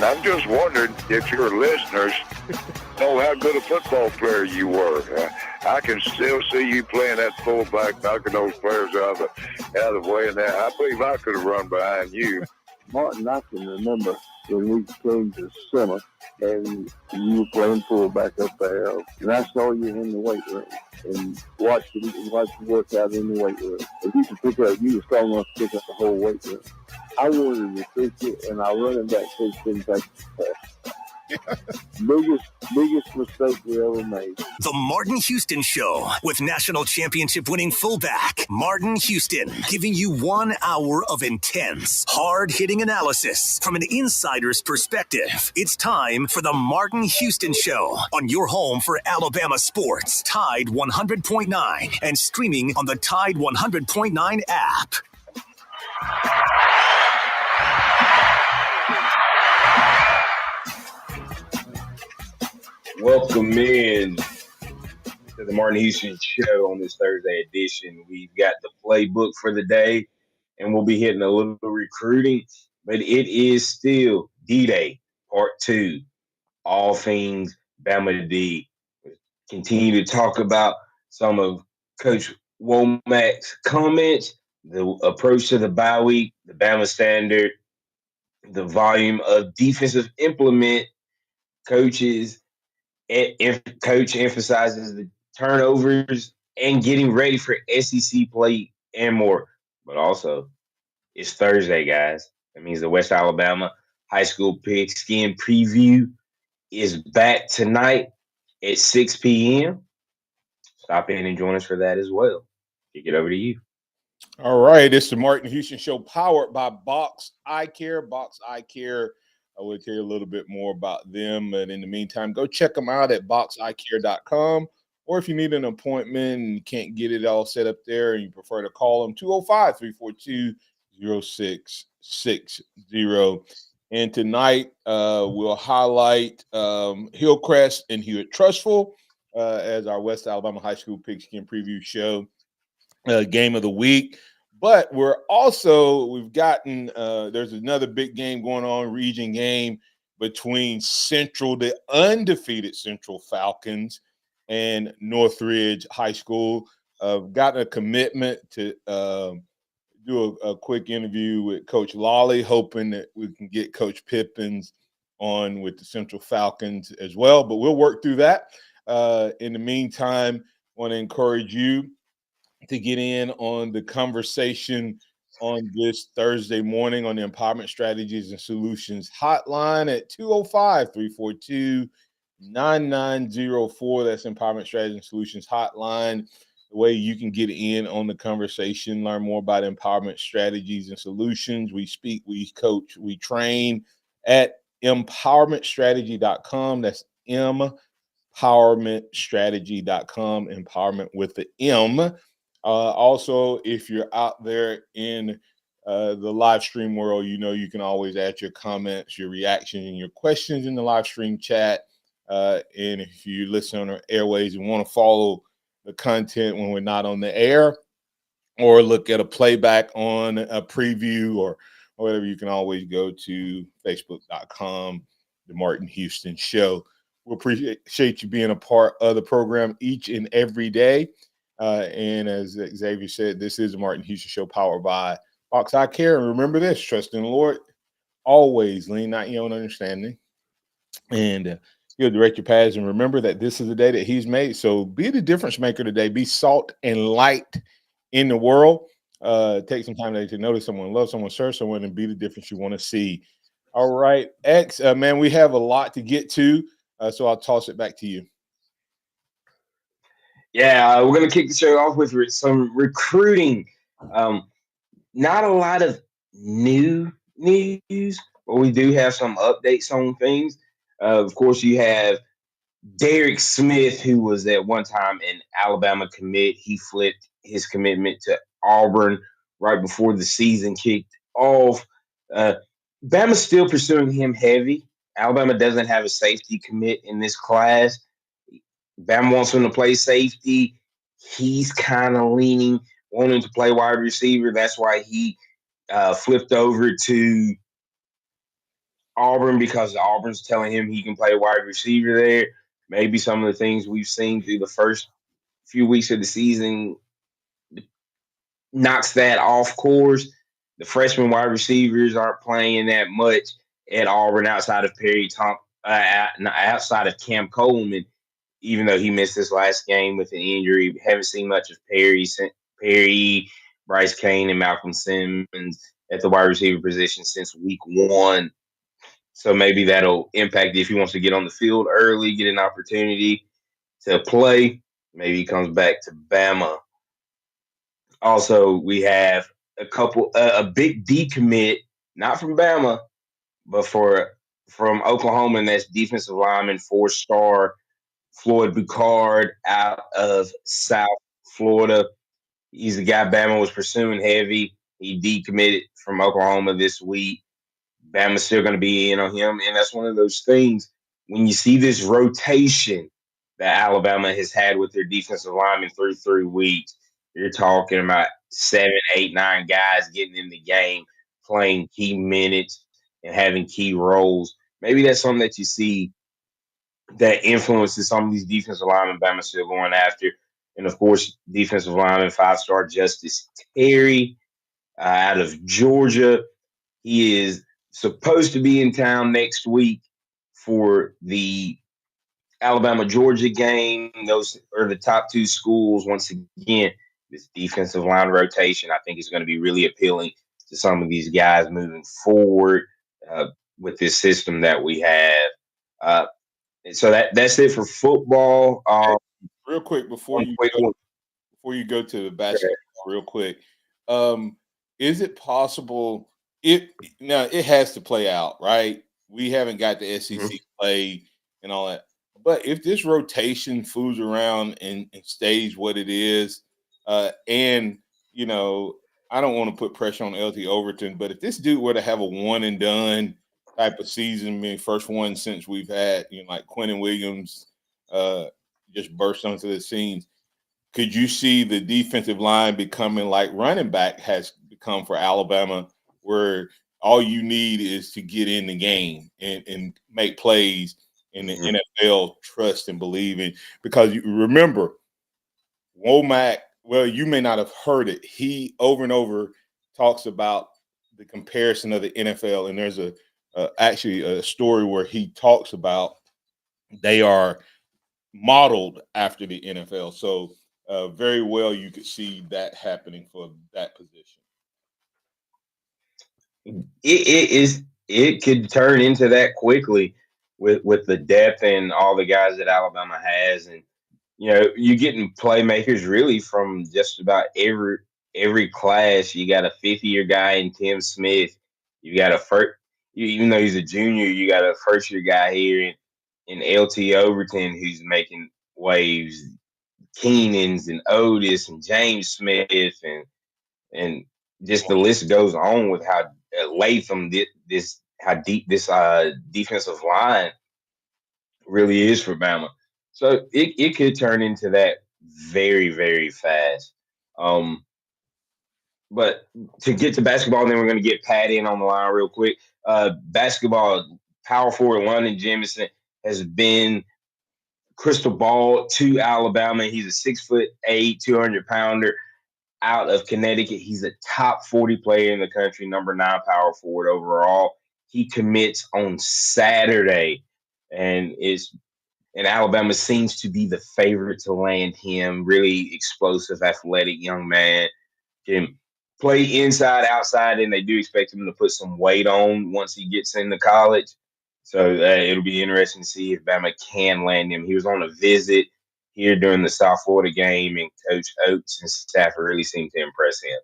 I'm just wondering if your listeners know how good a football player you were. I can still see you playing that fullback, knocking those players out of the way. And that, I believe I could have run behind you. Martin, I can remember when we came to summer and you were playing fullback up there, and I saw you in the weight room and watched you work out in the weight room. And you were strong enough to pick up the whole weight room. I wanted to fix it, and our running back coach didn't take it. Biggest mistake we ever made. The Martin Houston Show with national championship winning fullback Martin Houston, giving you 1 hour of intense, hard-hitting analysis from an insider's perspective. It's time for the Martin Houston Show on your home for Alabama sports, Tide 100.9, and streaming on the Tide 100.9 app. Welcome in to the Martin Houston Show on this Thursday edition. We've got the playbook for the day, and we'll be hitting a little recruiting, but it is still D-Day, Part 2, all things Bama D. We'll continue to talk about some of Coach Wommack's comments, the approach to the bye week, the Bama standard, the volume of defensive implement coaches. Coach emphasizes the turnovers and getting ready for SEC play and more. But also, it's Thursday, guys. That means the West Alabama High School Pigskin preview is back tonight at 6 p.m. Stop in and join us for that as well. Kick it over to you. All right. It's the Martin Houston Show powered by Box Eye Care. Box Eye Care. I will tell you a little bit more about them. But in the meantime, go check them out at boxeyecare.com. Or if you need an appointment and you can't get it all set up there and you prefer to call them, 205-342-0660. And tonight we'll highlight Hillcrest and Hewitt Trustful as our West Alabama High School Pigskin preview show, game of the week. But we've gotten, there's another big game going on, region game between the undefeated Central Falcons and Northridge High School. I've gotten a commitment to do a quick interview with Coach Lawley, hoping that we can get Coach Pippins on with the Central Falcons as well. But we'll work through that. In the meantime, I want to encourage you to get in on the conversation on this Thursday morning on the Empowerment Strategies and Solutions hotline at 205-342-9904. That's Empowerment Strategies and Solutions hotline. The way you can get in on the conversation, learn more about empowerment strategies and solutions. We speak, we coach, we train at empowermentstrategy.com. That's empowermentstrategy.com, empowerment with the M. Also, if you're out there in the live stream world, you can always add your comments, your reactions, and your questions in the live stream chat. And if you listen on our airways and want to follow the content when we're not on the air or look at a playback on a preview or whatever, you can always go to facebook.com, The Martin Houston Show. We appreciate you being a part of the program each and every day. And as Xavier said, this is the Martin Houston Show powered by Box Eye Care. And remember this, trust in the Lord, always lean not your own understanding. And He'll direct your paths. And remember that this is the day that He's made. So be the difference maker today. Be salt and light in the world. Take some time to notice someone, love someone, serve someone, and be the difference you want to see. All right, X, man, we have a lot to get to, so I'll toss it back to you. Yeah, we're going to kick the show off with some recruiting. Not a lot of new news, but we do have some updates on things. Of course, you have Derek Smith, who was at one time an Alabama commit. He flipped his commitment to Auburn right before the season kicked off. Uh, Bama's still pursuing him heavy. Alabama doesn't have a safety commit in this class. Bama wants him to play safety. He's kind of leaning, wanting to play wide receiver. That's why he flipped over to Auburn, because Auburn's telling him he can play wide receiver there. Maybe some of the things we've seen through the first few weeks of the season knocks that off course. The freshman wide receivers aren't playing that much at Auburn outside of outside of Cam Coleman, even though he missed his last game with an injury. Haven't seen much of Perry, Bryce Kane, and Malcolm Simmons at the wide receiver position since week 1. So maybe that'll impact if he wants to get on the field early, get an opportunity to play. Maybe he comes back to Bama. Also, we have a big decommit, not from Bama, but from Oklahoma, and that's defensive lineman 4-star Floyd Bucard out of South Florida. He's the guy Bama was pursuing heavy. He decommitted from Oklahoma this week. Bama's still going to be in on him, and that's one of those things when you see this rotation that Alabama has had with their defensive linemen through 3 weeks. You're talking about 7, 8, 9 guys getting in the game, playing key minutes and having key roles. Maybe that's something that you see that influences some of these defensive linemen Bama still going after. And of course, defensive lineman 5-star Justice Terry out of Georgia. He is supposed to be in town next week for the Alabama Georgia game. Those are the top 2 schools. Once again, this defensive line rotation, I think, is going to be really appealing to some of these guys moving forward with this system that we have. So that's it for football. Real quick before you go to the basketball, real quick, is it possible? It has to play out, right? We haven't got the SEC play and all that. But if this rotation fools around and stays what it is, and I don't want to put pressure on LT Overton, but if this dude were to have a one and done type of season, I mean, first one since we've had, like Quentin Williams just burst onto the scene, could you see the defensive line becoming like running back has become for Alabama, where all you need is to get in the game and make plays, and the NFL trust and believe in? Because you remember, Wommack, well, you may not have heard it. He over and over talks about the comparison of the NFL, and there's actually a story where he talks about they are modeled after the NFL. So very well, you could see that happening for that position. It could turn into that quickly with the depth and all the guys that Alabama has, and you're getting playmakers really from just about every class. You got a 5th-year guy in Tim Smith. You got even though he's a junior, you got a first-year guy here in LT Overton who's making waves. Keenan's and Otis and James Smith and just the list goes on with how Latham did this, how deep this defensive line really is for Bama. So it could turn into that very, very fast. But to get to basketball, then we're going to get Pat in on the line real quick. Basketball, power forward London Jamison has been crystal ball to Alabama. He's a 6'8", 200-pounder out of Connecticut. He's a top 40 player in the country, number 9 power forward overall. He commits on Saturday, and Alabama seems to be the favorite to land him. Really explosive, athletic young man. Can play inside, outside, and they do expect him to put some weight on once he gets into college. So it'll be interesting to see if Bama can land him. He was on a visit here during the South Florida game, and Coach Oates and staff really seemed to impress him.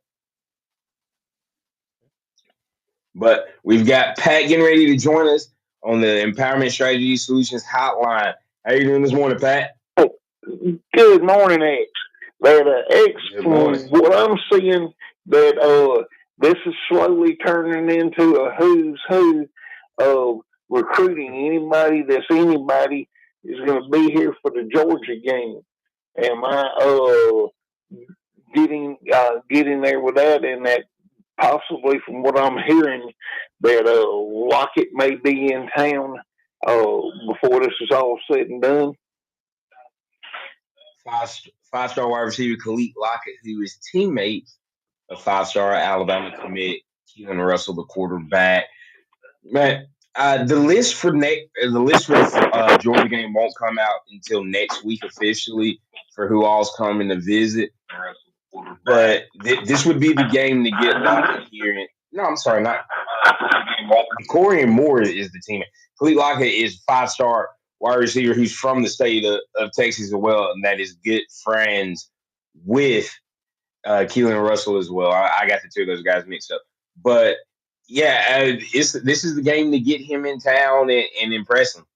But we've got Pat getting ready to join us on the Empowerment Strategy Solutions Hotline. How you doing this morning, Pat? Good morning, X. X, from what I'm seeing, that this is slowly turning into a who's who of recruiting. Anybody is going to be here for the Georgia game. Am I getting there with that? And that possibly, from what I'm hearing, that Lockett may be in town before this is all said and done. Five-star wide receiver Khalid Lockett, who is teammate of five-star Alabama commit Keelan Russell, the quarterback. Man, the list for the Georgia game won't come out until next week officially for who all's coming to visit. But this would be the game to get Lockett here. No, I'm sorry, not Corey and Moore is the teammate. Khalid Lockett is five-star wide receiver who's from the state of Texas as well, and that is good friends with Keelan Russell as well. I got the two of those guys mixed up. But, yeah, this is the game to get him in town and impress him.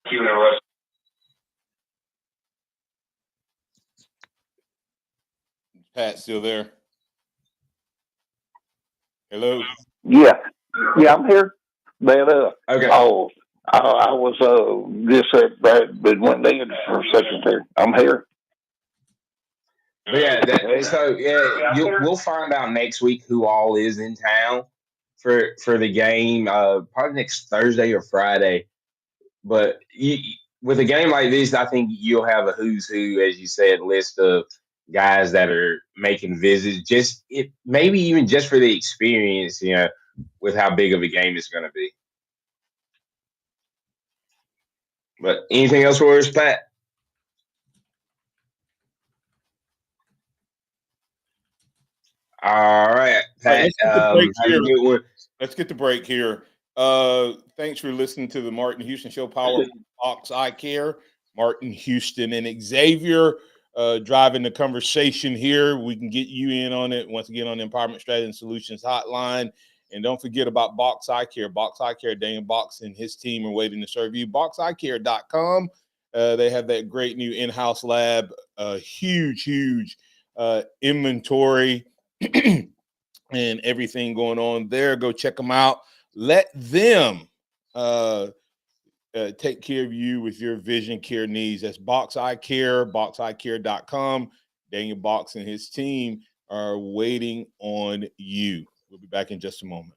Keelan Russell. Pat, still there? Hello? Yeah, I'm here. But, okay. Oh, I was just at that, but went dead for a second there. I'm here. But we'll find out next week who all is in town for the game, probably next Thursday or Friday. But with a game like this, I think you'll have a who's who, as you said, list of guys that are making visits. Maybe even just for the experience, with how big of a game it's going to be. But anything else for us, Pat? All right, Pat. Let's get the break here. Thanks for listening to the Martin Houston Show, powered by Box Eye Care. Martin Houston and Xavier driving the conversation here. We can get you in on it once again on the Empowerment Strategy and Solutions Hotline. And don't forget about Box Eye Care. Box Eye Care, Daniel Box and his team are waiting to serve you. BoxEyeCare.com. They have that great new in-house lab, huge inventory and everything going on there. Go check them out. Let them take care of you with your vision care needs. That's Box Eye Care, BoxEyeCare.com. Daniel Box and his team are waiting on you. We'll be back in just a moment.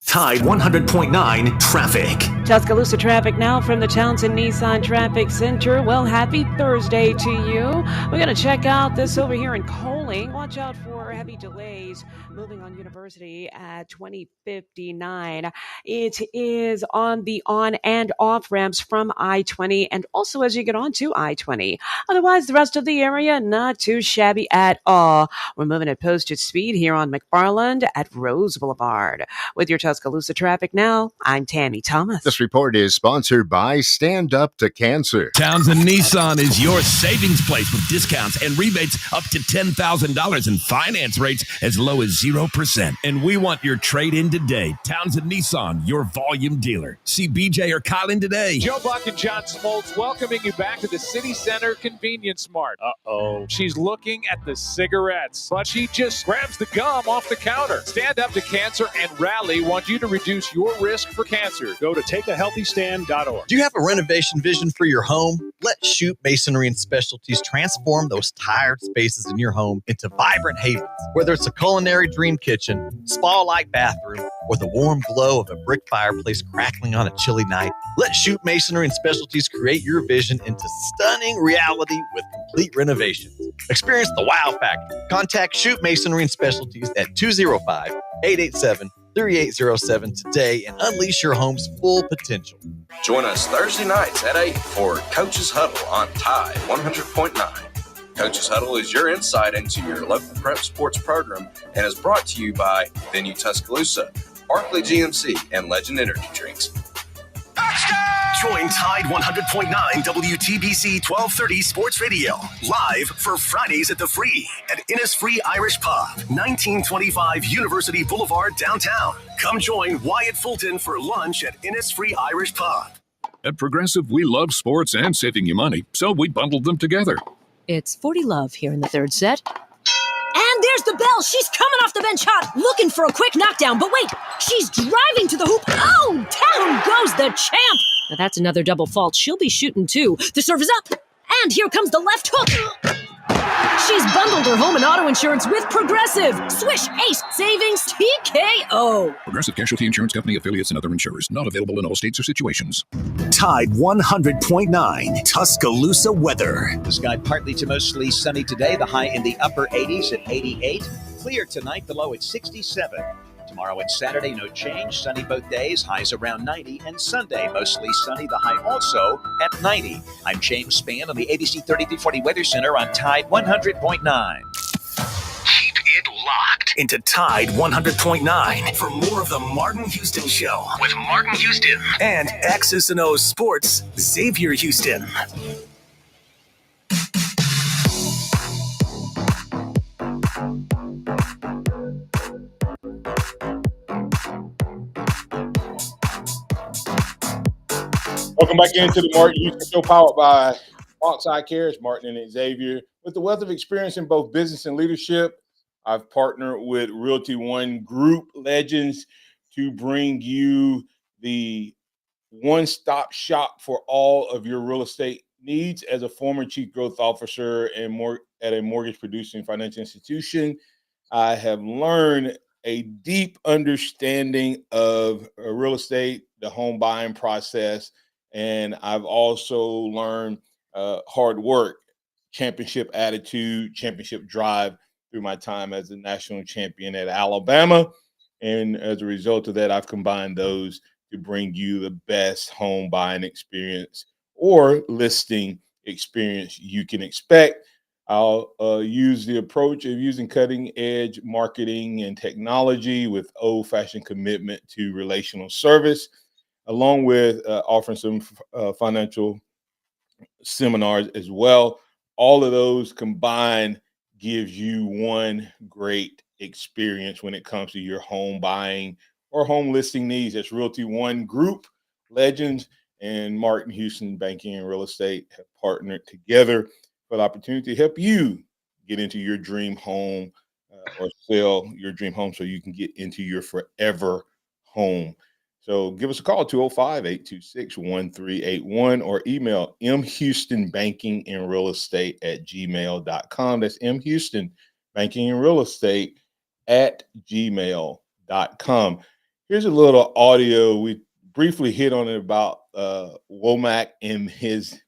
Tide 100.9 traffic. Tuscaloosa traffic now from the Townsend Nissan Traffic Center. Well, happy Thursday to you. We're going to check out this over here in Coaling. Watch out for heavy delays moving on University at 2059. It is on the on and off ramps from I-20 and also as you get on to I-20. Otherwise, the rest of the area, not too shabby at all. We're moving at posted speed here on McFarland at Rose Boulevard. With your Tuscaloosa traffic now, I'm Tammy Thomas. This report is sponsored by Stand Up to Cancer. Townsend Nissan is your savings place with discounts and rebates up to $10,000 and finance rates as low as 0%. And we want your trade-in today. Townsend Nissan, your volume dealer. See BJ or Colin today. Joe Buck and John Smoltz welcoming you back to the City Center Convenience Mart. Uh-oh. She's looking at the cigarettes, but she just grabs the gum off the counter. Stand Up to Cancer and Rally want you to reduce your risk for cancer. Go to takeahealthystand.org. Do you have a renovation vision for your home? Let Shoot Masonry and Specialties transform those tired spaces in your home into vibrant havens. Whether it's a culinary dream kitchen, spa-like bathroom, or the warm glow of a brick fireplace crackling on a chilly night, let Shoot Masonry and Specialties create your vision into stunning reality with complete renovations. Experience the wow factor. Contact Shoot Masonry and Specialties at 205-887-3807 today and unleash your home's full potential. Join us Thursday nights at 8 for Coach's Huddle on Tide 100.9. Coach's Huddle is your insight into your local prep sports program and is brought to you by Venue Tuscaloosa, Barkley GMC, and Legend Energy Drinks. Join Tide 100.9 WTBC 1230 Sports Radio live for Fridays at the Free at Innisfree Irish Pub, 1925 University Boulevard downtown. Come join Wyatt Fulton for lunch at Innisfree Irish Pub. At Progressive, we love sports and saving you money, so we bundled them together. It's 40 love here in the third set. And there's the bell. She's coming off the bench hot, looking for a quick knockdown. But wait, she's driving to the hoop. Oh, down goes the champ. Now that's another double fault. She'll be shooting too. The serve is up. And here comes the left hook. She's bundled her home and auto insurance with Progressive. Swish, Ace, Savings, TKO. Progressive Casualty Insurance Company, affiliates, and other insurers. Not available in all states or situations. Tide 100.9 Tuscaloosa weather. The sky partly to mostly sunny today. The high in the upper 80s at 88. Clear tonight, the low at 67. Tomorrow and Saturday, no change. Sunny both days, highs around 90. And Sunday, mostly sunny, the high also at 90. I'm James Spann on the ABC 3340 Weather Center on Tide 100.9. Keep it locked into Tide 100.9 for more of the Martin Houston Show with Martin Houston and X's and O's Sports, Xavier Houston. Welcome back into the Martin Houston Show, powered by Fox Eye Care. It's Martin and Xavier. With the wealth of experience in both business and leadership, I've partnered with Realty One Group Legends to bring you the one-stop shop for all of your real estate needs. As a former chief growth officer and at a mortgage-producing financial institution, I have learned a deep understanding of real estate, the home buying process, and I've also learned hard work, championship attitude, championship drive through my time as a national champion at Alabama. And as a result of that, I've combined those to bring you the best home buying experience or listing experience you can expect. I'll use the approach of using cutting-edge marketing and technology with old-fashioned commitment to relational service, along with offering some financial seminars as well. All of those combined gives you one great experience when it comes to your home buying or home listing needs. That's Realty One Group Legends and Martin Houston Banking and Real Estate have partnered together for the opportunity to help you get into your dream home or sell your dream home so you can get into your forever home. So give us a call, 205-826-1381, or email mhoustonbankingandrealestate@gmail.com. That's mhoustonbankingandrealestate@gmail.com. Here's a little audio. We briefly hit on it about Wommack and his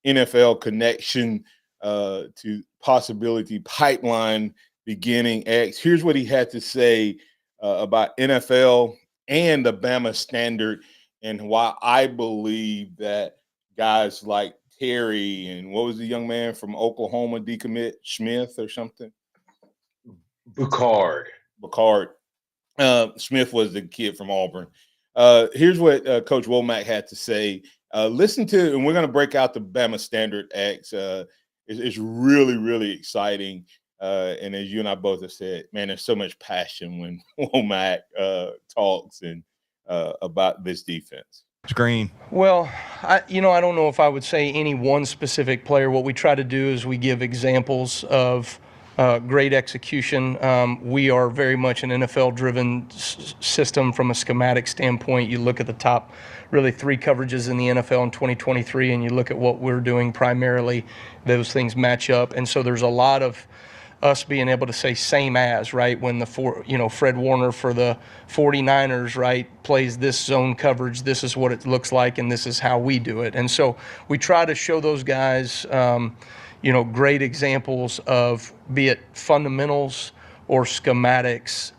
NFL connection to possibility pipeline beginning X. Here's what he had to say about NFL and the Bama standard, and why I believe that guys like Terry and what was the young man from Oklahoma decommit, Smith or something? Bacard. Smith was the kid from Auburn. Here's what Coach Wommack had to say. Listen to, and we're going to break out the Bama Standard X. It's really, really exciting. And as you and I both have said, man, there's so much passion when Wommack talks and about this defense. Green. Well, I don't know if I would say any one specific player. What we try to do is we give examples of great execution. We are very much an NFL-driven system from a schematic standpoint. You look at the top, really 3 coverages in the NFL in 2023, and you look at what we're doing primarily, those things match up. And so there's a lot of us being able to say same as, right, when Fred Warner for the 49ers, right, plays this zone coverage, this is what it looks like, and this is how we do it. And so we try to show those guys, great examples of, be it fundamentals or schematics,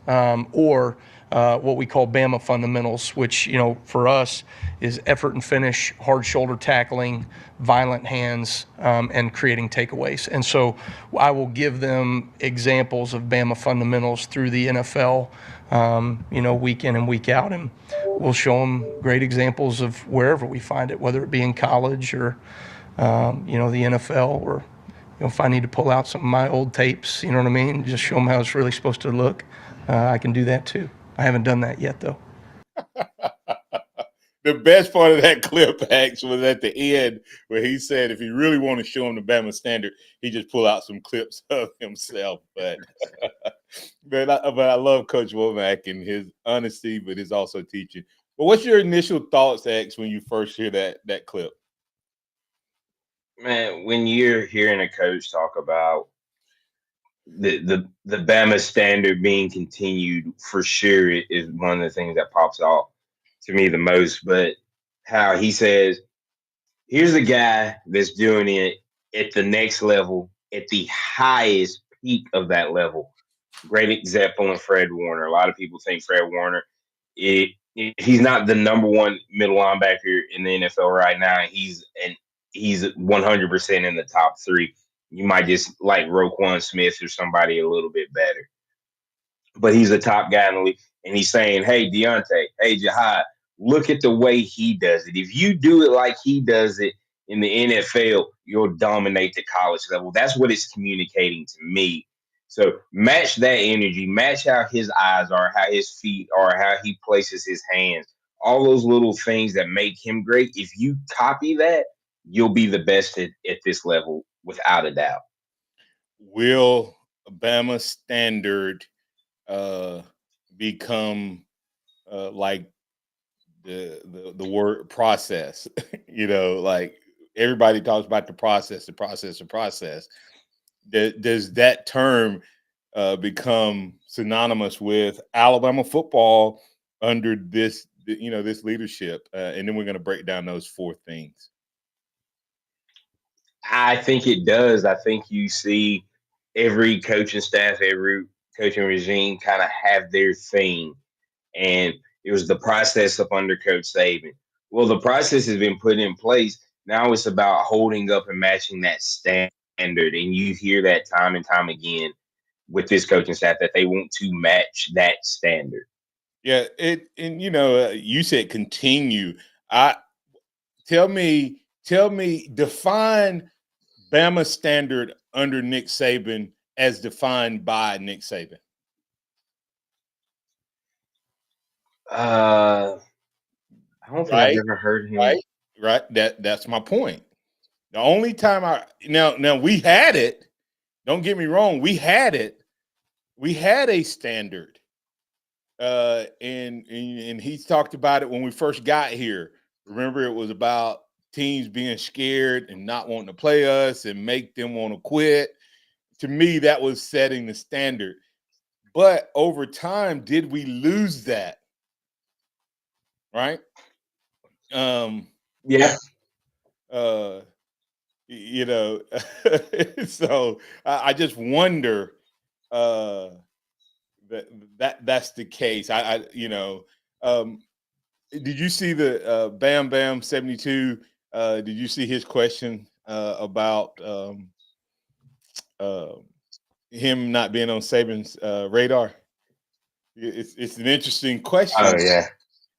or what we call Bama fundamentals, which, for us is effort and finish, hard shoulder tackling, violent hands, and creating takeaways. And so I will give them examples of Bama fundamentals through the NFL, week in and week out. And we'll show them great examples of wherever we find it, whether it be in college or, the NFL, or, if I need to pull out some of my old tapes, you know what I mean, just show them how it's really supposed to look, I can do that too. I haven't done that yet, though. The best part of that clip, Ax, was at the end where he said if he really want to show him the Bama standard, he just pull out some clips of himself. But but I love Coach Wommack and his honesty, but his also teaching. But what's your initial thoughts, Ax, when you first hear that clip? Man, when you're hearing a coach talk about the Bama standard being continued, for sure it is one of the things that pops off to me the most. But how he says, here's a guy that's doing it at the next level, at the highest peak of that level. Great example in Fred Warner. A lot of people think Fred Warner, he's not the number one middle linebacker in the NFL right now. He's 100% in the top three. You might just like Roquan Smith or somebody a little bit better. But he's a top guy in the league. And he's saying, hey, Deontay, hey, Jihad, look at the way he does it. If you do it like he does it in the NFL, you'll dominate the college level. That's what it's communicating to me. So match that energy, match how his eyes are, how his feet are, how he places his hands, all those little things that make him great. If you copy that, you'll be the best at this level without a doubt. Will Bama standard become like the word process? Like everybody talks about the process. Does that term become synonymous with Alabama football under this leadership? And then we're going to break down those 4 things. I think it does. I think you see every coaching staff, every coaching regime kind of have their thing. And it was the process up under Coach Saban. Well, the process has been put in place. Now it's about holding up and matching that standard. And you hear that time and time again with this coaching staff that they want to match that standard. Yeah, you said continue. Tell me, define Bama standard under Nick Saban as defined by Nick Saban. I don't think I've ever heard him. Right. That's my point. The only time now we had it. Don't get me wrong. We had it. We had a standard. And he talked about it when we first got here. Remember, it was about teams being scared and not wanting to play us and make them want to quit. To me, that was setting the standard. But over time, did we lose that? Right? Yeah. So I just wonder that's the case. Did you see the Bam Bam 72? Did you see his question about him not being on Saban's radar? It's an interesting question. Oh yeah.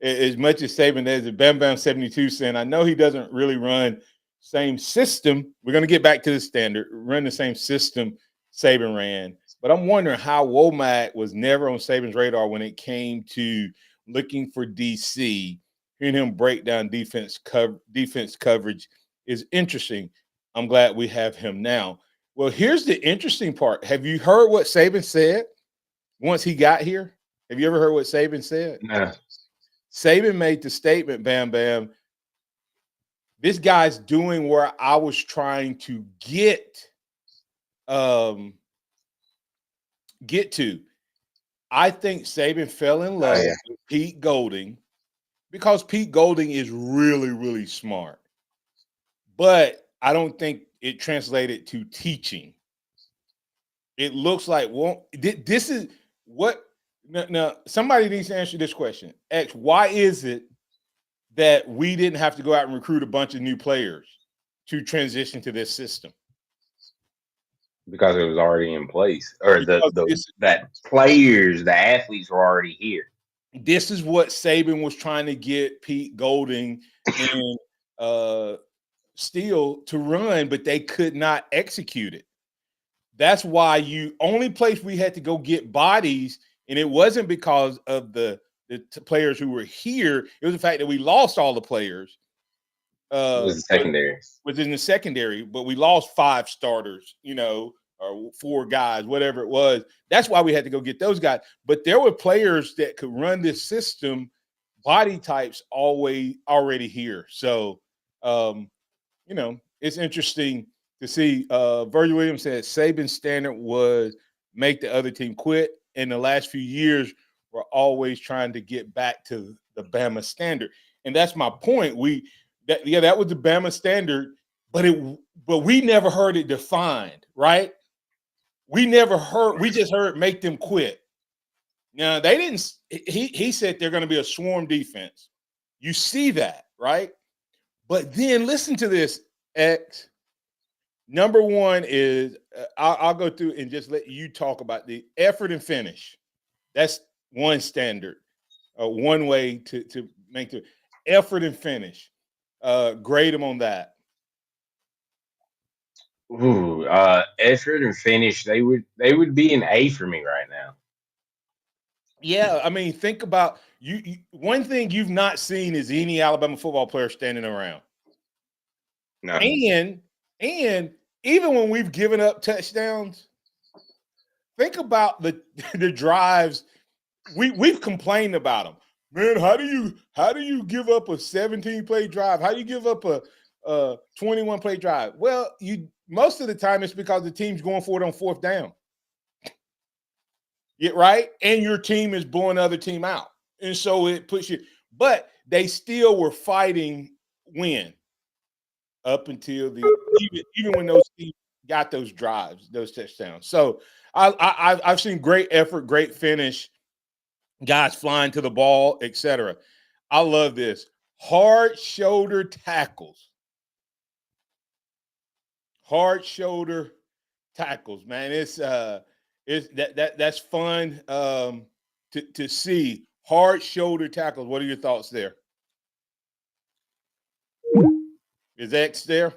As much as Saban does, Bam Bam 72 saying, I know he doesn't really run same system. We're going to get back to the standard, run the same system Saban ran. But I'm wondering how Wommack was never on Saban's radar when it came to looking for DC. Hearing him break down defense coverage is interesting. I'm glad we have him now. Well, here's the interesting part. Have you heard what Saban said once he got here? Have you ever heard what Saban said? No. Saban made the statement, Bam Bam, this guy's doing where I was trying to get to. I think Saban fell in love with Pete Golding because Pete Golding is really, really smart. But I don't think it translated to teaching. It looks like this is what Now, somebody needs to answer this question. X, why is it that we didn't have to go out and recruit a bunch of new players to transition to this system? Because it was already in place, or the athletes were already here. This is what Saban was trying to get Pete Golding and Steele to run, but they could not execute it. That's why only place we had to go get bodies, and it wasn't because of the players who were here. It was the fact that we lost all the players. It was the secondary. Was in the secondary, but we lost 5 starters, or 4 guys, whatever it was. That's why we had to go get those guys. But there were players that could run this system, body types already here. So, it's interesting to see. Virgil Williams said Saban's standard was make the other team quit. In the last few years, we're always trying to get back to the Bama standard. And that's my point. That was the Bama standard, but we never heard it defined, right? We just heard make them quit. Now, they didn't – he said they're going to be a swarm defense. You see that, right? But then listen to this, X. Number one is I'll go through and just let you talk about the effort and finish. That's one standard, one way to make the effort and finish. Grade them on that. Ooh, effort and finish, they would be an A for me right now. Yeah, I mean, think about you. One thing you've not seen is any Alabama football player standing around. No. And even when we've given up touchdowns, think about the drives. We've complained about them. Man, how do you give up a 17-play drive? How do you give up a 21-play drive? Well, most of the time it's because the team's going for it on 4th down. Yeah, right? And your team is blowing the other team out. And so it puts you – but they still were fighting win up until even when those teams got those drives, those touchdowns. So I've seen great effort, great finish, guys flying to the ball, etc. I love this. Hard shoulder tackles. Hard shoulder tackles, man. That's fun to see. Hard shoulder tackles. What are your thoughts there? Is X there?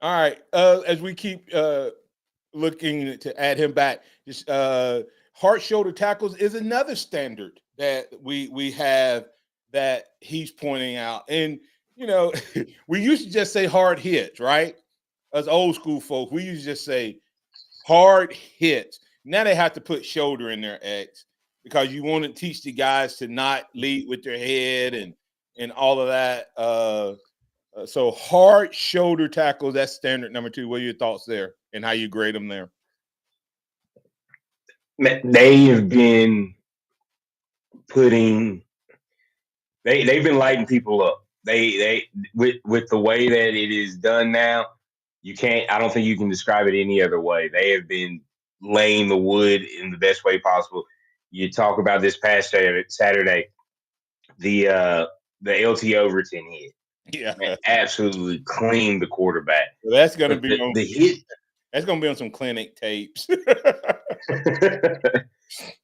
All right. As we keep looking to add him back, just hard shoulder tackles is another standard that we have that he's pointing out. And, we used to just say hard hits, right? As old school folks, we used to just say hard hits. Now they have to put shoulder in their X because you want to teach the guys to not lead with their head and all of that. So hard shoulder tackles, that's standard number 2. What are your thoughts there and how you grade them there? They have been they've been lighting people up. They with the way that it is done now, I don't think you can describe it any other way. They have been laying the wood in the best way possible. You talk about this past Saturday, the LT Overton hit. Yeah, man, absolutely cleaned the quarterback. Well, that's going to be the hit. That's going to be on some clinic tapes.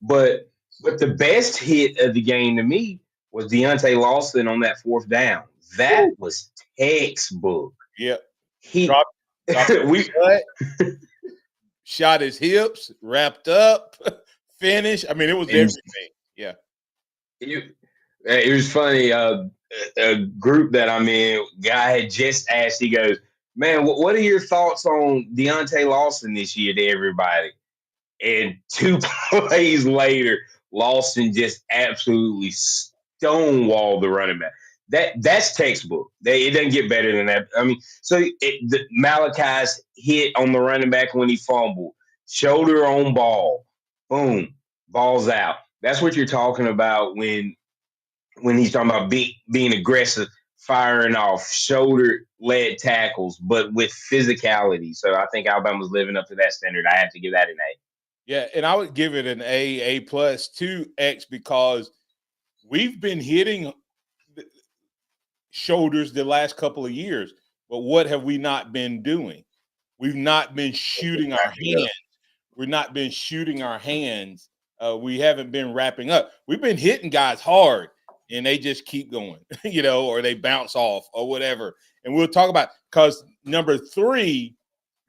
But the best hit of the game to me was Deontay Lawson on that 4th down. That was textbook. Yep. He shot his hips, wrapped up, finished. I mean, it was everything. Yeah. It was funny. A group that I'm in, guy had just asked, he goes, man, what are your thoughts on Deontay Lawson this year to everybody? And 2 plays later, Lawson just absolutely stonewalled the running back. That's textbook. It doesn't get better than that. I mean, so Malachi's hit on the running back when he fumbled, shoulder on ball, boom, ball's out. That's what you're talking about when he's talking about being aggressive, firing off, shoulder-led tackles, but with physicality. So I think Alabama's living up to that standard. I have to give that an A. Yeah, and I would give it an A plus to X because we've been hitting shoulders the last couple of years, but what have we not been doing? We've not been shooting our hands. We've not been shooting our hands. We haven't been wrapping up. We've been hitting guys hard, and they just keep going, or they bounce off or whatever. And we'll talk about because number 3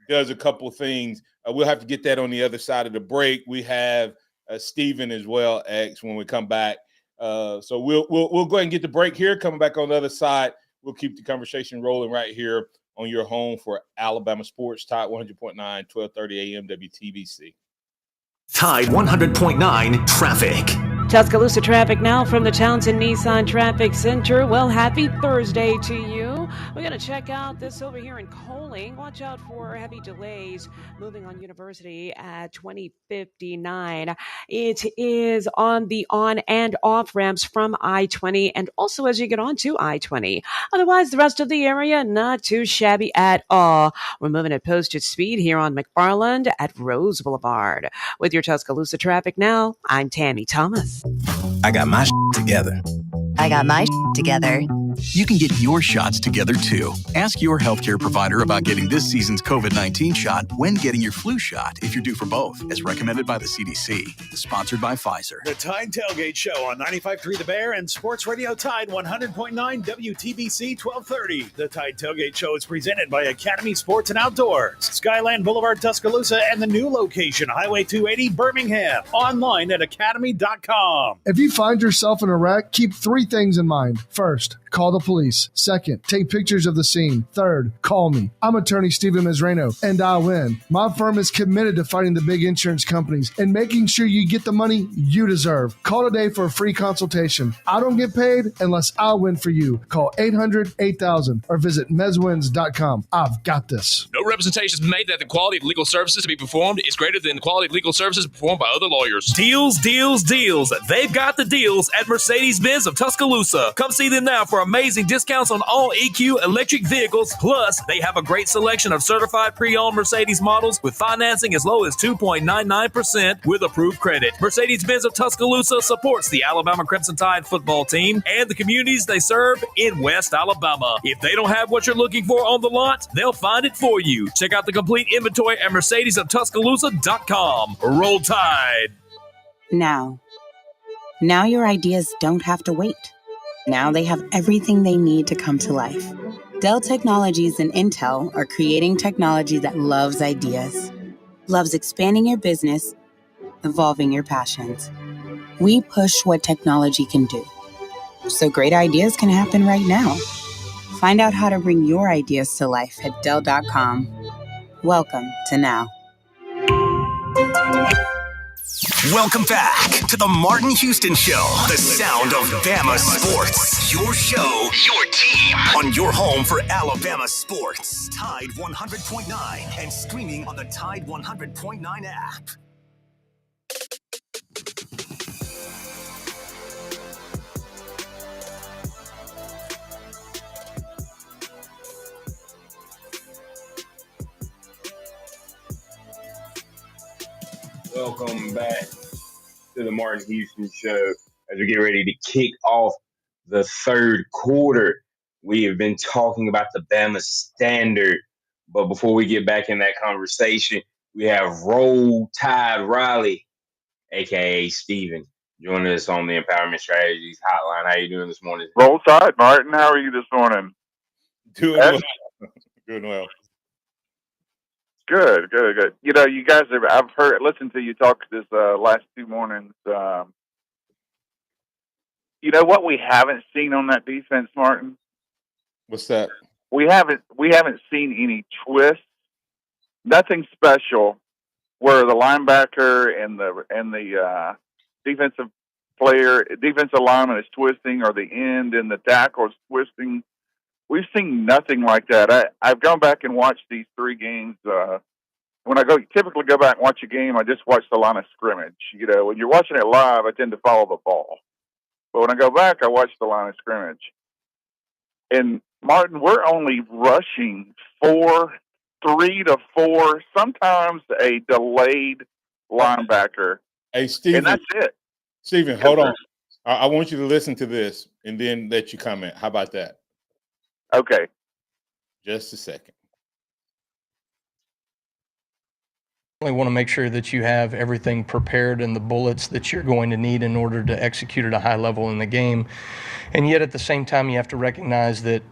does a couple things. We'll have to get that on the other side of the break. We have Steven as well, X, when we come back. So we'll go ahead and get the break here. Coming back on the other side, we'll keep the conversation rolling right here on your home for Alabama Sports, Tide 100.9, 1230 AM WTBC. Tide 100.9 traffic. Tuscaloosa traffic now from the Townsend Nissan Traffic Center. Well, happy Thursday to you. We're going to check out this over here in Coaling. Watch out for heavy delays moving on University at 2059. It is on the on and off ramps from I-20 and also as you get onto I-20. Otherwise, the rest of the area, not too shabby at all. We're moving at posted speed here on McFarland at Rose Boulevard. With your Tuscaloosa traffic now, I'm Tammy Thomas. I got my together. I got my together. You can get your shots together too. Ask your healthcare provider about getting this season's COVID-19 shot when getting your flu shot if you're due for both, as recommended by the CDC. Sponsored by Pfizer. The Tide Tailgate Show on 95.3 The Bear and Sports Radio Tide 100.9 WTBC 1230. The Tide Tailgate Show is presented by Academy Sports and Outdoors, Skyland Boulevard, Tuscaloosa, and the new location, Highway 280, Birmingham. Online at academy.com. If you find yourself in a wreck, keep 3 things in mind. First, call the police. Second, take pictures of the scene. Third, call me. I'm attorney Steven Mizrano, and I win. My firm is committed to fighting the big insurance companies and making sure you get the money you deserve. Call today for a free consultation. I don't get paid unless I win for you. Call 800-8000 or visit mezwins.com. I've got this. No representation is made that the quality of legal services to be performed is greater than the quality of legal services performed by other lawyers. Deals, deals, deals. They've got the deals at Mercedes-Benz of Tuscaloosa. Come see them now for amazing discounts on all EQ electric vehicles. Plus, they have a great selection of certified pre-owned Mercedes models with financing as low as 2.99% with approved credit. Mercedes-Benz of Tuscaloosa supports the Alabama Crimson Tide football team and the communities they serve in West Alabama. If they don't have what you're looking for on the lot, they'll find it for you. Check out the complete inventory at mercedesoftuscaloosa.com. Roll Tide. Now your ideas don't have to wait. Now they have everything they need to come to life. Dell Technologies and Intel are creating technology that loves ideas, loves expanding your business, evolving your passions. We push what technology can do, so great ideas can happen right now. Find out how to bring your ideas to life at Dell.com. Welcome to Now. Welcome back to the Martin Houston Show, the sound of Bama sports. Your show, your team, on your home for Alabama sports. Tide 100.9 and streaming on the Tide 100.9 app. Welcome back to the Martin Houston Show. As we get ready to kick off the third quarter, we have been talking about the Bama Standard. But before we get back in that conversation, we have Roll Tide Riley, a.k.a. Steven, joining us on the Empowerment Strategies Hotline. How are you doing this morning? Roll Tide, Martin. How are you this morning? Doing well. Doing well. Good. You know, you guys I've listened to you talk this last 2 mornings. You know what we haven't seen on that defense, Martin? What's that? We haven't seen any twists. Nothing special where the linebacker and the defensive lineman is twisting, or the end and the tackle is twisting. We've seen nothing like that. I've gone back and watched these 3 games. When I typically go back and watch a game, I just watch the line of scrimmage. You know, when you're watching it live, I tend to follow the ball. But when I go back, I watch the line of scrimmage. And Martin, we're only rushing 3 to 4, sometimes a delayed linebacker. Hey, Steven. And that's it. Steven, hold on. I want you to listen to this and then let you comment. How about that? Okay. Just a second. Want to make sure that you have everything prepared and the bullets that you're going to need in order to execute at a high level in the game. And yet at the same time, you have to recognize that,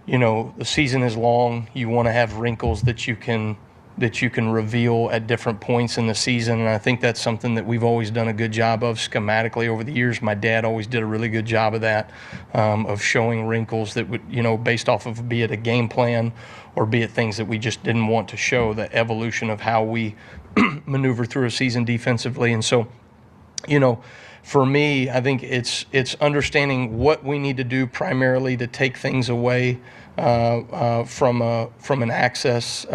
the season is long. You want to have wrinkles that you can reveal at different points in the season. And I think that's something that we've always done a good job of schematically over the years. My dad always did a really good job of that, of showing wrinkles that would, based off of be it a game plan or be it things that we just didn't want to show, the evolution of how we maneuver through a season defensively. And so, for me, I think it's understanding what we need to do primarily to take things away from an access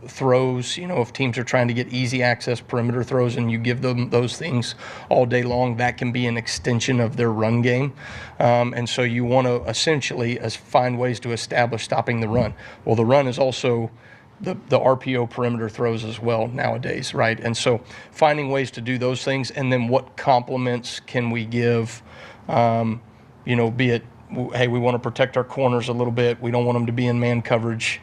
throws. If teams are trying to get easy access perimeter throws and you give them those things all day long, that can be an extension of their run game. And so you want to essentially find ways to establish stopping the run. Well, the run is also the RPO perimeter throws as well nowadays, right? And so finding ways to do those things, and then what complements can we give, be it, hey, we want to protect our corners a little bit. We don't want them to be in man coverage,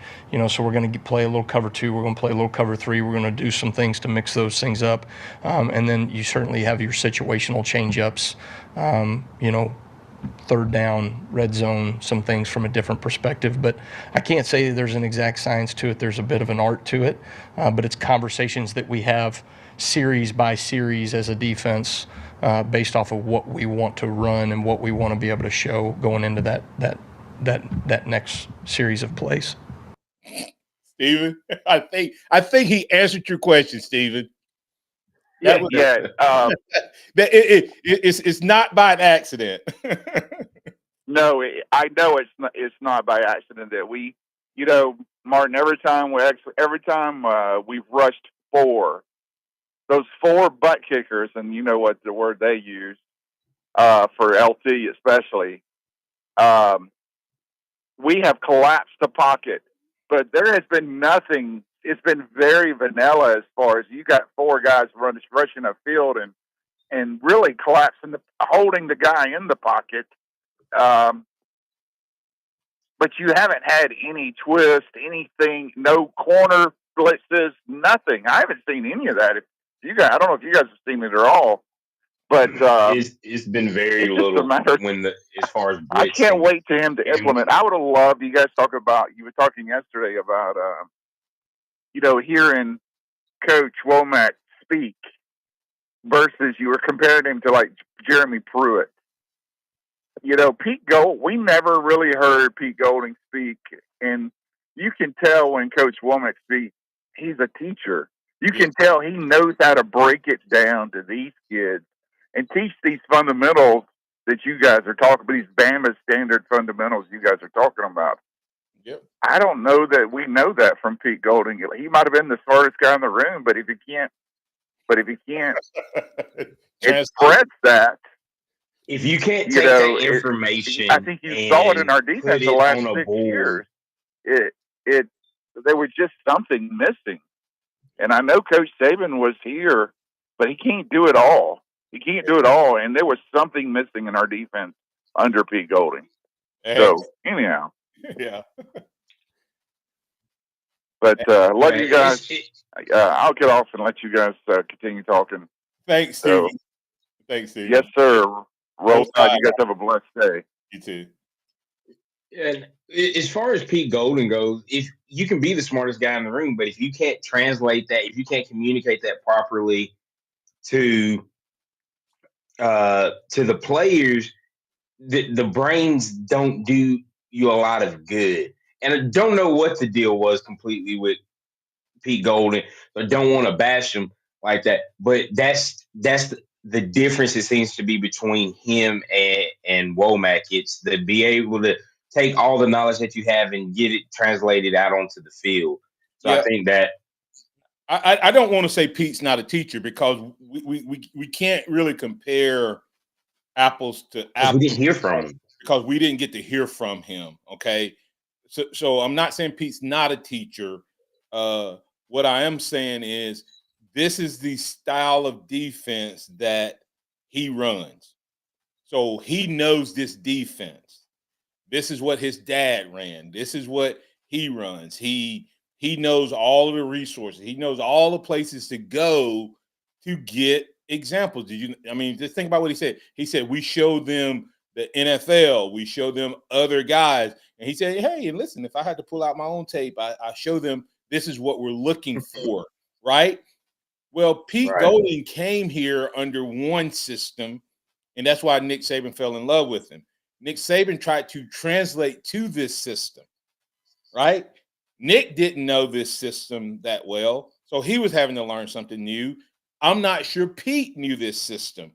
so we're going to play a little cover 2. We're going to play a little cover 3. We're going to do some things to mix those things up. And then you certainly have your situational change-ups, third down, red zone, some things from a different perspective. But I can't say there's an exact science to it. There's a bit of an art to it. But it's conversations that we have series by series as a defense based off of what we want to run and what we want to be able to show going into that next series of plays. Steven, I think he answered your question, Steven. It's not by an accident. No, I know it's not by accident that we, Martin. Every time we've rushed 4, those 4 butt kickers, and you know what the word they use for LT especially. We have collapsed the pocket, but there has been nothing. It's been very vanilla as far as you got 4 guys rushing a field and really collapsing, holding the guy in the pocket. But you haven't had any twist, anything, no corner blitzes, nothing. I haven't seen any of that. I don't know if you guys have seen it at all, but it's been very little as far as blitzing. I can't wait for him to implement. I would have loved you guys you were talking yesterday about hearing Coach Wommack speak versus you were comparing him to like Jeremy Pruitt. Pete Gold, we never really heard Pete Golding speak, and you can tell when Coach Wommack speaks, he's a teacher. You can tell he knows how to break it down to these kids and teach these fundamentals that you guys are talking about, these Bama standard fundamentals you guys are talking about. Yep. I don't know that we know that from Pete Golding. He might have been the smartest guy in the room, but if he can't express that, if you can't take that information, I think you saw it in our defense the last 6 years. There was just something missing. And I know Coach Saban was here, but he can't do it all. And there was something missing in our defense under Pete Golding. So, anyhow. Yeah. But love you guys. I'll get off and let you guys continue talking. Thanks, Steve. Thanks, Steve. Yes, sir. Roll Tide. You guys have a blessed day. You too. And as far as Pete Golding goes, if you can be the smartest guy in the room, but if you can't translate that, if you can't communicate that properly to the players, the brains don't do you a lot of good. And I don't know what the deal was completely with Pete Golding. I don't want to bash him like that, but that's the difference it seems to be between him and Wommack. It's to be able to take all the knowledge that you have and get it translated out onto the field. So I think that I don't want to say Pete's not a teacher because we can't really compare apples to apples. We didn't hear from him. Because we didn't get to hear from him. Okay. So I'm not saying Pete's not a teacher. What I am saying is this is the style of defense that he runs. So he knows this defense. This is what his dad ran. This is what he runs. He knows all of the resources. He knows all the places to go to get examples. Just think about what he said. He said, we show them the NFL. We show them other guys. And he said, hey, and listen, if I had to pull out my own tape, I show them this is what we're looking for, right? Well, Pete Golding came here under one system, and that's why Nick Saban fell in love with him. Nick Saban tried to translate to this system, right? Nick didn't know this system that well, so he was having to learn something new. I'm not sure Pete knew this system.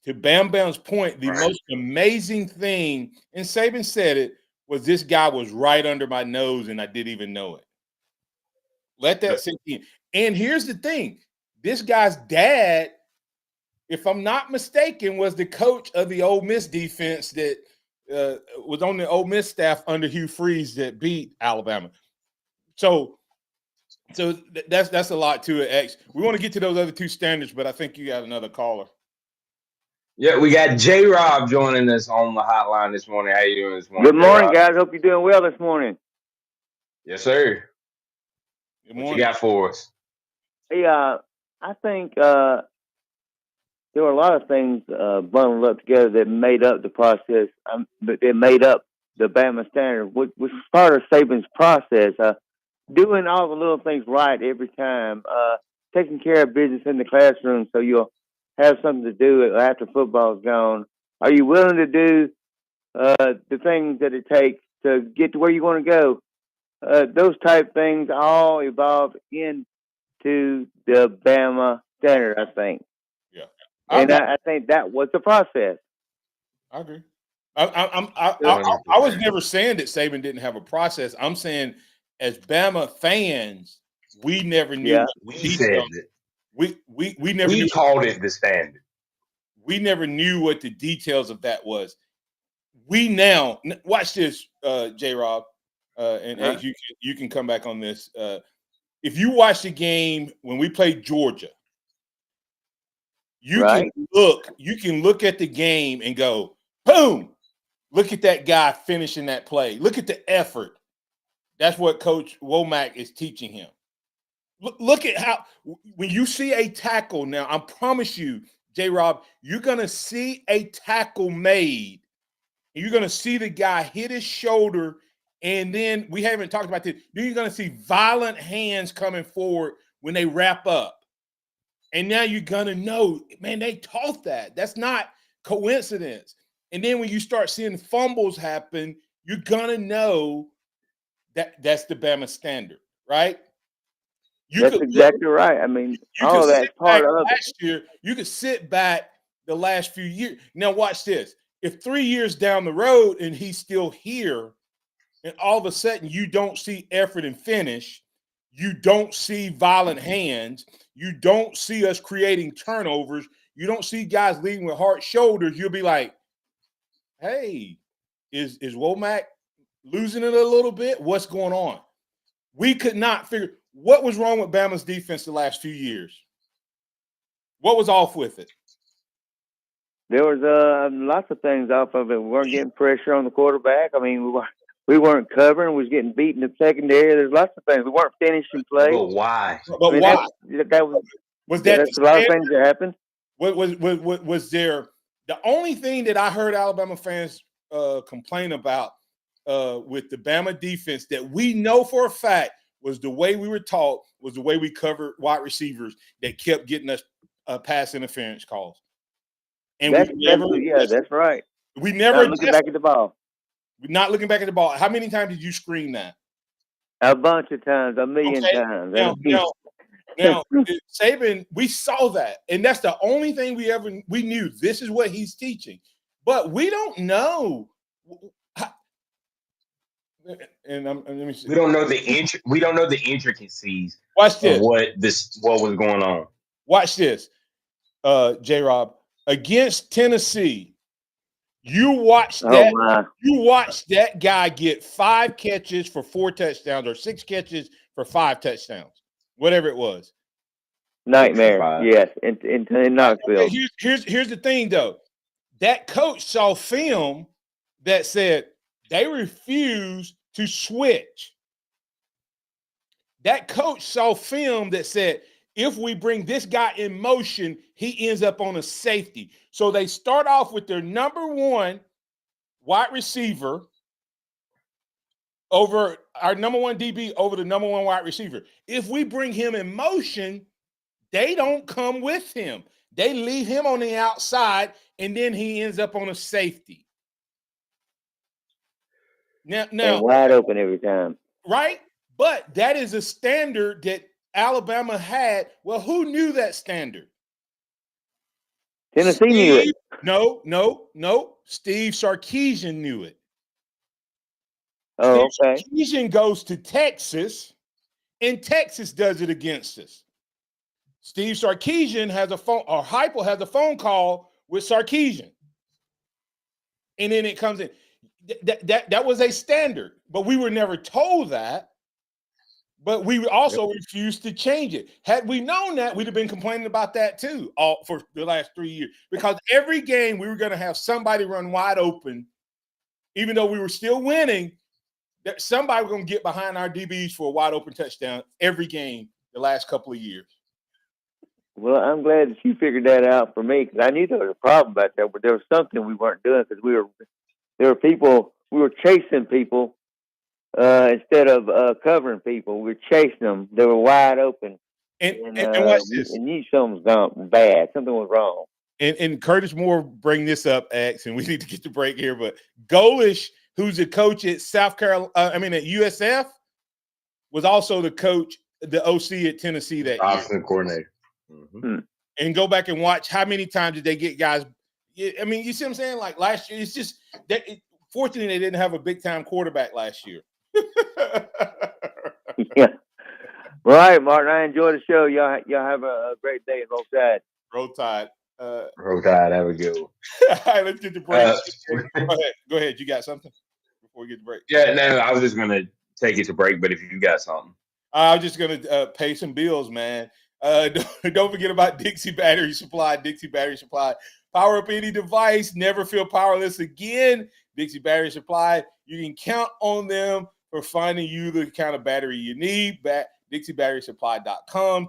To Bam Bam's point, the most amazing thing, and Saban said it, was this guy was right under my nose and I didn't even know it. Let that sink in. And here's the thing. This guy's dad, if I'm not mistaken, was the coach of the Ole Miss defense that was on the Ole Miss staff under Hugh Freeze that beat Alabama. So that's a lot to it, X. We want to get to those other two standards, but I think you got another caller. Yeah, we got J-Rob joining us on the hotline this morning. How you doing this morning? Good morning, J-Rob? guys. Hope you're doing well this morning. Yes, sir. Good morning. What you got for us? Hey, I think there were a lot of things bundled up together that made up the process. That made up the Bama standard, which was part of Saban's process. Doing all the little things right every time. Taking care of business in the classroom so you'll have something to do after football's gone. Are you willing to do the things that it takes to get to where you want to go? Those type things all evolved into the Bama standard, I think. Yeah, I think that was the process. I agree. I was never saying that Saban didn't have a process. I'm saying, as Bama fans, we never knew. Yeah, we said it. We never knew. Called it the standard. We never knew what the details of that was. We now watch this, J-Rob, and Eggs, you can come back on this. If you watch the game when we played Georgia, you can look at the game and go, boom, look at that guy finishing that play. Look at the effort. That's what Coach Wommack is teaching him. Look at how, when you see a tackle now, I promise you, J-Rob, you're going to see a tackle made. And you're going to see the guy hit his shoulder, and then we haven't talked about this. Then you're going to see violent hands coming forward when they wrap up. And now you're going to know, man, they taught that. That's not coincidence. And then when you start seeing fumbles happen, you're going to know that that's the Bama standard, right? That's exactly right. I mean, all of that's part of it. Last year, you could sit back the last few years. Now watch this. If 3 years down the road and he's still here, and all of a sudden you don't see effort and finish, you don't see violent hands, you don't see us creating turnovers, you don't see guys leading with hard shoulders, you'll be like, hey, is Wommack losing it a little bit? What's going on? We could not figure what was wrong with Bama's defense the last few years. What was off with it? There was lots of things off of it. We weren't getting pressure on the quarterback. I mean, we weren't covering. We was getting beat in the secondary. There's lots of things. We weren't finishing plays. But why? But why? That's a lot of things that happened. Was there the only thing that I heard Alabama fans complain about with the Bama defense that we know for a fact was the way we were taught, was the way we covered wide receivers that kept getting us pass interference calls. And that's right. We never not looking back at the ball. We're not looking back at the ball. How many times did you scream that? A bunch of times, a million times. Now, Saban, we saw that, and that's the only thing we knew. This is what he's teaching, but we don't know. And let me see. We don't know the intricacies. Watch this. Of what was going on? Watch this, J-Rob. Against Tennessee, you watched that. You watched that guy get 5 catches for 4 touchdowns, or 6 catches for 5 touchdowns, whatever it was. Nightmare. Yes, in Knoxville. Here's the thing, though. That coach saw film that said they refused to switch. That coach saw film that said, if we bring this guy in motion, he ends up on a safety. So they start off with their number one wide receiver over our number one DB over the number one wide receiver. If we bring him in motion, they don't come with him. They leave him on the outside, and then he ends up on a safety. Now and wide open every time. Right? But that is a standard that Alabama had. Well, who knew that standard? Tennessee knew it. No. Steve Sarkisian knew it. Oh, Steve okay. Sarkisian goes to Texas, and Texas does it against us. Steve Sarkisian has a phone, or Heupel has a phone call with Sarkisian. And then it comes in. That was a standard, but we were never told that. But we also refused to change it. Had we known that, we'd have been complaining about that too, all for the last 3 years. Because every game we were going to have somebody run wide open, even though we were still winning. That somebody was going to get behind our DBs for a wide open touchdown every game the last couple of years. Well, I'm glad that you figured that out for me, because I knew there was a problem back there, but there was something we weren't doing, because there were people, we were chasing people instead of covering people. We were chasing them. They were wide open. And watch this. And you something's gone bad. Something was wrong. And Curtis Moore bring this up, X, and we need to get the break here. But Golish, who's the coach at South Carolina, at USF, was also the coach, the OC at Tennessee that year. Offensive coordinator. Mm-hmm. And go back and watch how many times did they get guys. I mean, you see what I'm saying? Like last year, it's just that. Fortunately, they didn't have a big time quarterback last year. Yeah. All right, Martin. I enjoyed the show. Y'all have a great day. Roll Tide. Roll Tide. Roll Tide. Have a good one. All right, let's get the break. Go ahead. You got something before we get the break? Yeah, no, I was just gonna take it to break, but if you got something, I was just gonna pay some bills, man. Don't forget about Dixie Battery Supply. Dixie Battery Supply. Power up any device. Never feel powerless again. Dixie Battery Supply. You can count on them for finding you the kind of battery you need. DixieBatterySupply.com.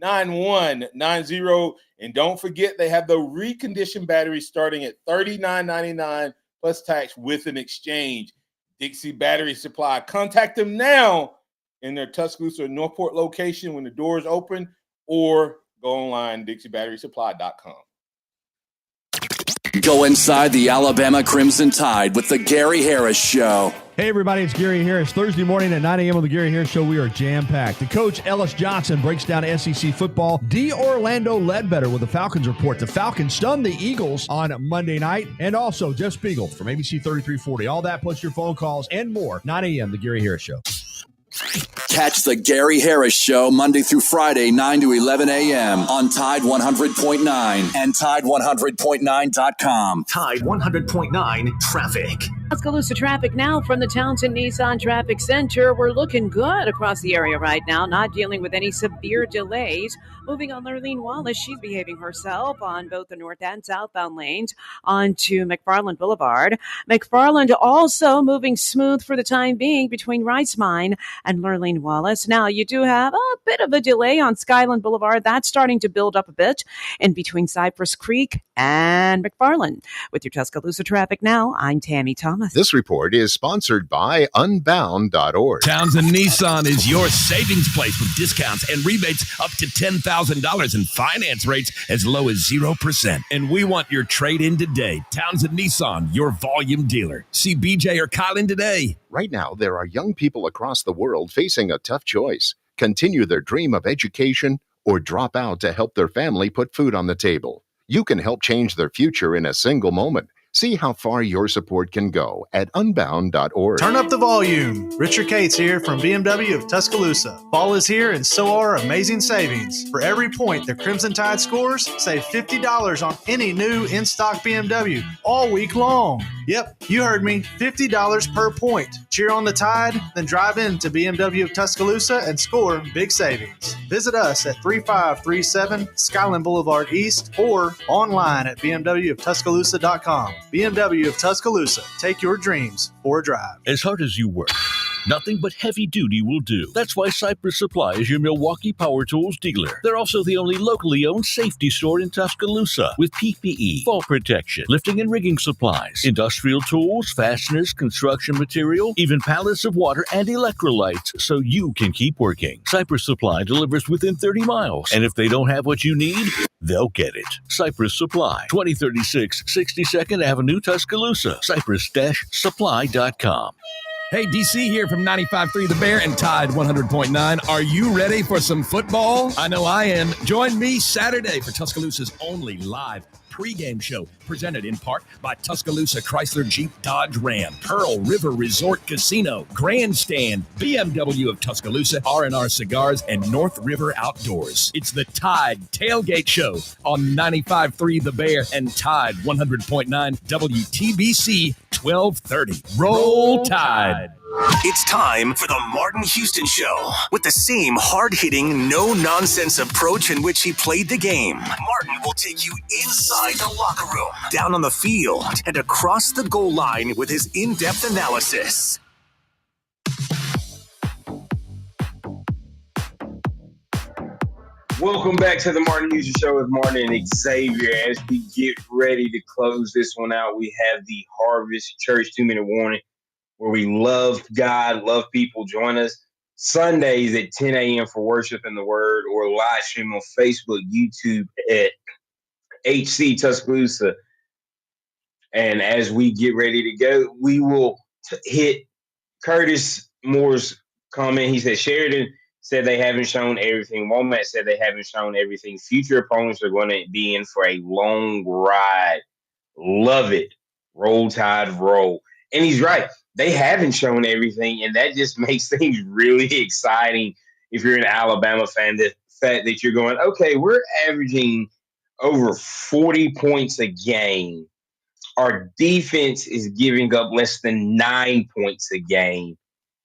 205-758-9190. And don't forget, they have the reconditioned batteries starting at $39.99 plus tax with an exchange. Dixie Battery Supply. Contact them now in their Tuscaloosa Northport location when the doors open, or go online, DixieBatterySupply.com. Go inside the Alabama Crimson Tide with the Gary Harris Show. Hey, everybody, it's Gary Harris. Thursday morning at 9 a.m. on the Gary Harris Show, we are jam-packed. The coach, Ellis Johnson, breaks down SEC football. D. Orlando Ledbetter with the Falcons report. The Falcons stunned the Eagles on Monday night. And also, Jeff Spiegel from ABC 3340. All that plus your phone calls and more. 9 a.m., the Gary Harris Show. Catch the Gary Harris Show Monday through Friday, 9 to 11 a.m. on Tide 100.9 and Tide100.9.com. Tide 100.9 Traffic. Tuscaloosa traffic now from the Townsend Nissan Traffic Center. We're looking good across the area right now, not dealing with any severe delays. Moving on, Lurleen Wallace, she's behaving herself on both the north and southbound lanes onto McFarland Boulevard. McFarland also moving smooth for the time being between Rice Mine and Lurleen Wallace. Now, you do have a bit of a delay on Skyland Boulevard. That's starting to build up a bit in between Cypress Creek and McFarland. With your Tuscaloosa traffic now, I'm Tammy Thomas. This report is sponsored by Unbound.org. Townsend Nissan is your savings place with discounts and rebates up to $10,000 and finance rates as low as 0%. And we want your trade-in today. Townsend Nissan, your volume dealer. See BJ or Kylan today. Right now, there are young people across the world facing a tough choice. Continue their dream of education or drop out to help their family put food on the table. You can help change their future in a single moment. See how far your support can go at unbound.org. Turn up the volume. Richard Cates here from BMW of Tuscaloosa. Fall is here and so are amazing savings. For every point the Crimson Tide scores, save $50 on any new in-stock BMW all week long. Yep, you heard me, $50 per point. Cheer on the Tide, then drive into BMW of Tuscaloosa and score big savings. Visit us at 3537 Skyland Boulevard East or online at bmwoftuscaloosa.com. BMW of Tuscaloosa. Take your dreams for a drive. As hard as you work, nothing but heavy duty will do. That's why Cypress Supply is your Milwaukee Power Tools dealer. They're also the only locally owned safety store in Tuscaloosa with PPE, fall protection, lifting and rigging supplies, industrial tools, fasteners, construction material, even pallets of water and electrolytes so you can keep working. Cypress Supply delivers within 30 miles, and if they don't have what you need, they'll get it. Cypress Supply, 2036 62nd Avenue, Tuscaloosa. Cypress-supply.com. Hey, DC here from 95.3 The Bear and Tide 100.9. Are you ready for some football? I know I am. Join me Saturday for Tuscaloosa's only live pregame show, presented in part by Tuscaloosa Chrysler Jeep Dodge Ram, Pearl River Resort Casino, Grandstand, BMW of Tuscaloosa, R&R Cigars, and North River Outdoors. It's the Tide Tailgate Show on 95.3 The Bear and Tide 100.9 WTBC 1230. Roll Tide. It's time for the Martin Houston Show. With the same hard-hitting, no-nonsense approach in which he played the game, Martin will take you inside the locker room, down on the field, and across the goal line with his in-depth analysis. Welcome back to the Martin Houston Show with Martin and Xavier. As we get ready to close this one out, we have the Harvest Church 2-minute warning, where we love God, love people. Join us Sundays at 10 a.m. for worship in the Word, or live stream on Facebook, YouTube at HC Tuscaloosa. And as we get ready to go, we will hit Curtis Moore's comment. He said, Sheridan said they haven't shown everything. Wommack said they haven't shown everything. Future opponents are going to be in for a long ride. Love it. Roll Tide, roll. And he's right. They haven't shown everything, and that just makes things really exciting if you're an Alabama fan. The fact that you're going, okay, we're averaging over 40 points a game. Our defense is giving up less than 9 points a game,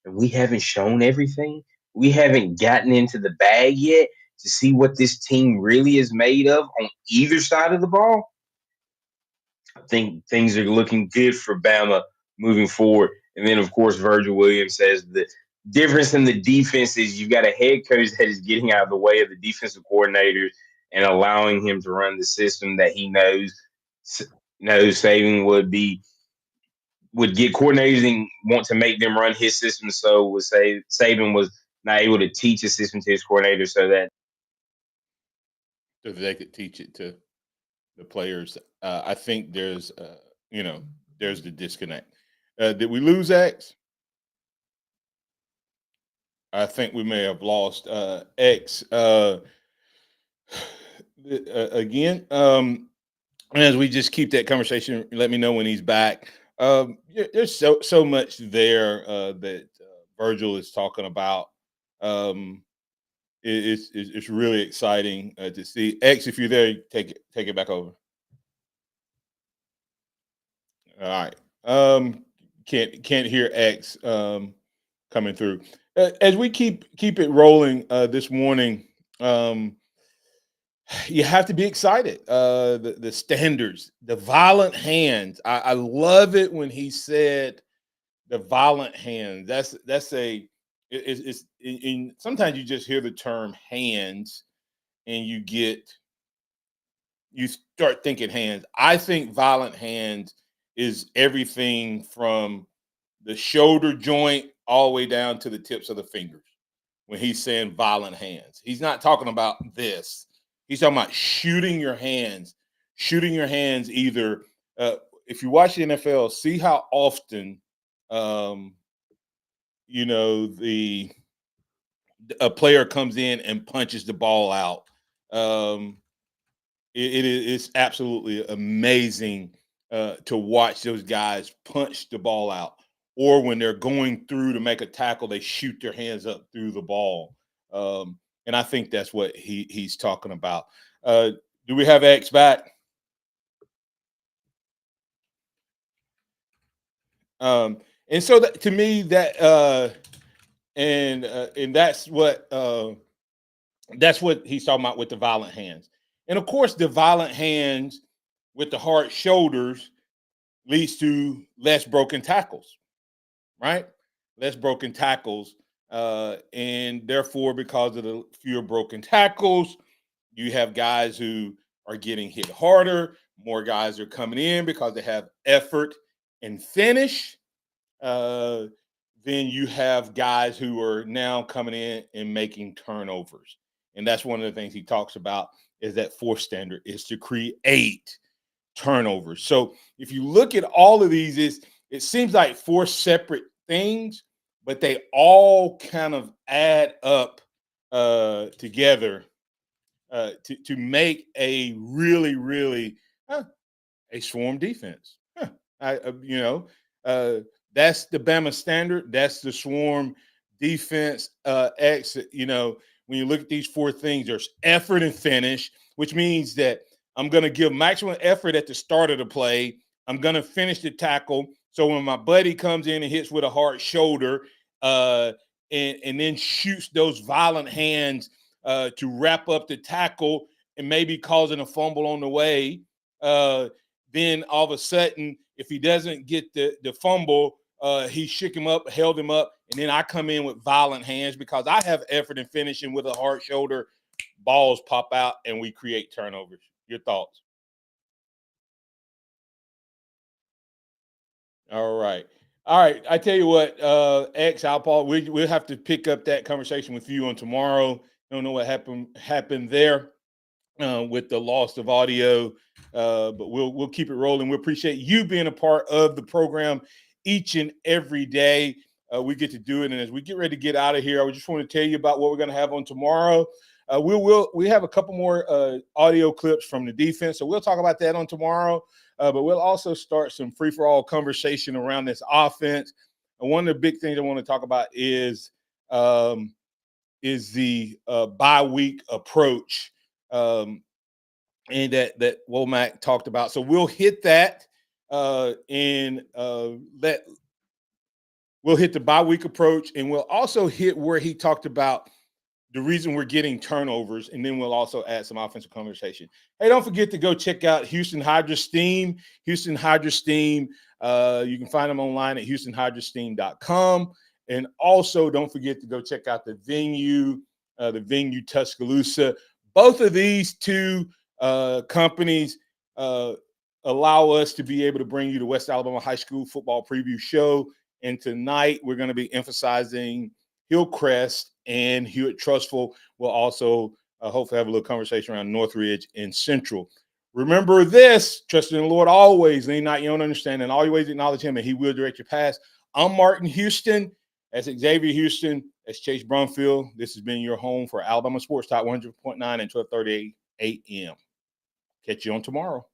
and we haven't shown everything. We haven't gotten into the bag yet to see what this team really is made of on either side of the ball. I think things are looking good for Bama moving forward. And then, of course, Virgil Williams says the difference in the defense is you've got a head coach that is getting out of the way of the defensive coordinators and allowing him to run the system that he knows Saban would get coordinators and want to make them run his system. So Saban was not able to teach a system to his coordinators so that they could teach it to the players. I think there's the disconnect. Did we lose X? I think we may have lost X again. As we just keep that conversation, let me know when he's back. There's so much there that Virgil is talking about. It's really exciting to see. X, if you're there, take it back over. All right. Can't hear X coming through. As we keep it rolling this morning, you have to be excited. The standards, the violent hands. I love it when he said the violent hands. It's sometimes you just hear the term hands and you start thinking hands. I think violent hands is everything from the shoulder joint all the way down to the tips of the fingers. When he's saying violent hands, he's not talking about this. He's talking about shooting your hands either. If you watch the NFL, see how often, a player comes in and punches the ball out. It's absolutely amazing to watch those guys punch the ball out, or when they're going through to make a tackle, they shoot their hands up through the ball. And I think that's what he's talking about. Do we have X back? And so to me, that and that's what he's talking about with the violent hands. And of course, the violent hands with the hard shoulders leads to less broken tackles, right? Less broken tackles. And therefore, because of the fewer broken tackles, you have guys who are getting hit harder. More guys are coming in because they have effort and finish. Then you have guys who are now coming in and making turnovers. And that's one of the things he talks about, is that fourth standard is to create turnovers. So if you look at all of these, it seems like four separate things, but they all kind of add up together to make a really, really a swarm defense. That's the Bama standard. That's the swarm defense. When you look at these four things, there's effort and finish, which means that I'm going to give maximum effort at the start of the play. I'm going to finish the tackle. So when my buddy comes in and hits with a hard shoulder and then shoots those violent hands to wrap up the tackle and maybe causing a fumble on the way, then all of a sudden, if he doesn't get the fumble, he shook him up, held him up, and then I come in with violent hands because I have effort and finishing with a hard shoulder. Balls pop out, and we create turnovers. Your thoughts? All right. I tell you what, X, we'll have to pick up that conversation with you on tomorrow. Don't know what happened there with the loss of audio, but we'll keep it rolling. We appreciate you being a part of the program each and every day. We get to do it, and as we get ready to get out of here, I just want to tell you about what we're going to have on tomorrow. We have a couple more audio clips from the defense, so we'll talk about that on tomorrow. But we'll also start some free-for-all conversation around this offense. And one of the big things I want to talk about is the bye week approach, and that Wommack talked about. So we'll hit that, we'll hit the bye week approach, and we'll also hit where he talked about the reason we're getting turnovers, and then we'll also add some offensive conversation. Hey, don't forget to go check out Houston Hydro Steam. Houston Hydro Steam. You can find them online at HoustonHydroSteam.com. And also, don't forget to go check out the venue Tuscaloosa. Both of these two companies allow us to be able to bring you the West Alabama High School football preview show. And tonight, we're going to be emphasizing Hillcrest and Hewitt-Trussville. We'll also hopefully have a little conversation around Northridge and Central. Remember this: trust in the Lord always, lean not your own understanding, all your ways acknowledge him, and he will direct your path. I'm Martin Houston. That's Xavier Houston. That's Chase Brumfield. This has been your home for Alabama Sports Talk 100.9 and 12:30 a.m. Catch you on tomorrow.